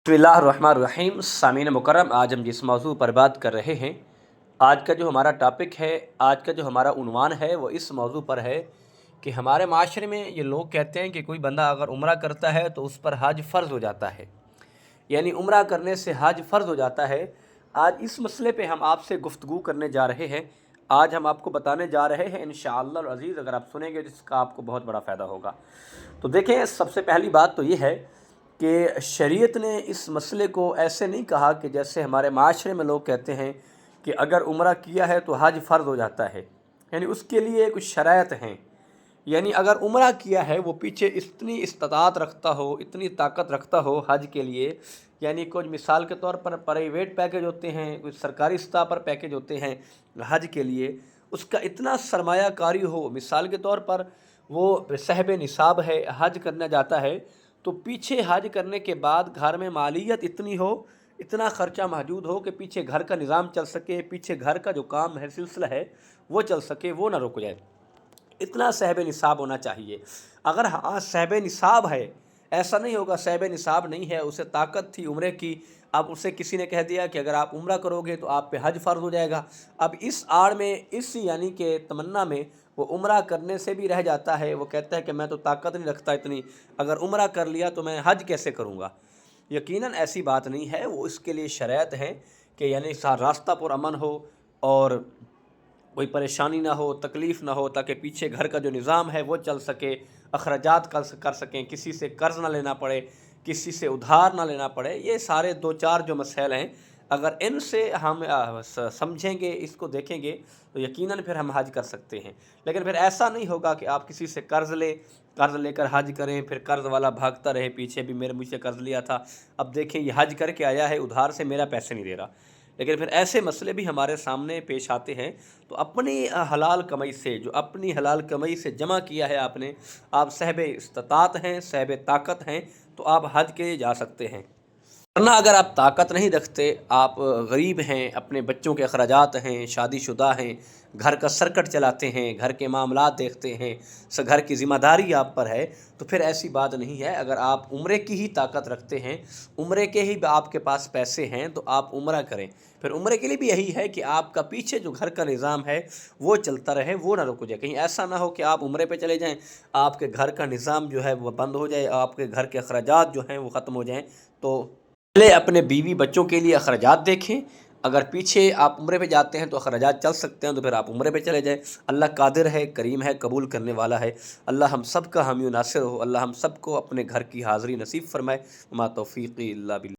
बिस्मिल्लाहिर्रहमानिर्रहीम। सामीन मुकर्रम, आज हम जिस मौजू पर बात कर रहे हैं, आज का जो हमारा टॉपिक है, आज का जो हमारा उन्वान है, वो इस मौजू पर है कि हमारे माशरे में ये लोग कहते हैं कि कोई बंदा अगर उम्रा करता है तो उस पर हज फ़र्ज़ हो जाता है, यानी उम्रा करने से हज फ़र्ज़ हो जाता है। आज इस मसले पे हम आपसे गुफ्तगू करने जा रहे हैं। आज हम आपको बताने जा रहे हैं इंशाअल्लाह अज़ीज़, अगर आप सुनेंगे तो इसका आपको बहुत बड़ा फ़ायदा होगा। तो देखें, सबसे पहली बात तो ये है कि शरीयत ने इस मसले को ऐसे नहीं कहा कि जैसे हमारे माशरे में लोग कहते हैं कि अगर उम्रा किया है तो हज फ़र्ज़ हो जाता है, यानी उसके लिए कुछ शराइत हैं। यानी अगर उम्रा किया है, वो पीछे इतनी इस्तात रखता हो, इतनी ताकत रखता हो हज के लिए, यानी कुछ मिसाल के तौर पर प्राइवेट पैकेज होते हैं, कुछ सरकारी सतह पर पैकेज होते हैं हज के लिए, उसका इतना सरमायाकारी हो, मिसाल के तौर पर वो साहिब निसाब है, हज करना जाता है, तो पीछे हज करने के बाद घर में मालियत इतनी हो, इतना ख़र्चा मौजूद हो कि पीछे घर का निज़ाम चल सके, पीछे घर का जो काम है, सिलसिला है, वो चल सके, वो ना रुक जाए। इतना साहिब निसाब होना चाहिए। अगर हाँ साहिब निसाब है, ऐसा नहीं होगा साहिब निसाब नहीं है, उसे ताकत थी उम्रे की, अब उसे किसी ने कह दिया कि अगर आप उम्रा करोगे तो आप पे हज फ़र्ज़ हो जाएगा। अब इस आड़ में, इस यानी कि तमन्ना में, वो उम्रा करने से भी रह जाता है। वो कहता है कि मैं तो ताकत नहीं रखता इतनी, अगर उम्रा कर लिया तो मैं हज कैसे करूँगा। यकीनन ऐसी बात नहीं है। वो इसके लिए शराइत हैं कि यानी रास्ता पर अमन हो और कोई परेशानी ना हो, तकलीफ़ ना हो, ताकि पीछे घर का जो निज़ाम है वो चल सके, अखराजात कर सकें, किसी से कर्ज़ ना लेना पड़े, किसी से उधार ना लेना पड़े। ये सारे दो चार जो मसाइल हैं, अगर इनसे हम समझेंगे, इसको देखेंगे, तो यकीनन फिर हम हज कर सकते हैं। लेकिन फिर ऐसा नहीं होगा कि आप किसी से कर्ज़ कर्ज़ लेकर हज करें, फिर कर्ज़ वाला भागता रहे पीछे भी, मेरे मुझसे कर्ज़ लिया था, अब देखें ये हज करके आया है उधार से, मेरा पैसे नहीं दे रहा। लेकिन फिर ऐसे मसले भी हमारे सामने पेश आते हैं। तो अपनी हलाल कमाई से, जो अपनी हलाल कमाई से जमा किया है आपने, आप साहिब इस्तात हैं, साहिब ताकत हैं, तो आप हज के लिए जा सकते हैं। वरना अगर आप ताकत नहीं रखते, आप गरीब हैं, अपने बच्चों के अखराजात हैं, शादीशुदा हैं, घर का सर्कट चलाते हैं, घर के मामलात देखते हैं, घर की ज़िम्मेदारी आप पर है, तो फिर ऐसी बात नहीं है। अगर आप उम्रे की ही ताकत रखते हैं, उम्रे के ही आपके पास पैसे हैं, तो आप उम्रा करें। फिर उम्रे के लिए भी यही है कि आपका पीछे जो घर का निज़ाम है वो चलता रहे, वो ना रुक जाए। कहीं ऐसा ना हो कि आप उम्रे पे चले जाएं, आपके घर का निज़ाम जो है वो बंद हो जाए, आपके घर के अखराजात जो हैं वो ख़त्म हो जाएँ। तो पहले अपने बीवी बच्चों के लिए अखराजात देखें। अगर पीछे आप उम्रे पे जाते हैं तो अखराजात चल सकते हैं, तो फिर आप उम्रे पे चले जाएं। अल्लाह कादिर है, करीम है, कबूल करने वाला है। अल्लाह हम सब का हामी नासिर हो। अल्लाह हम सब को अपने घर की हाज़िरी नसीब फ़रमाए। मा तौफ़ीक़ी इल्ला बिल्लाह।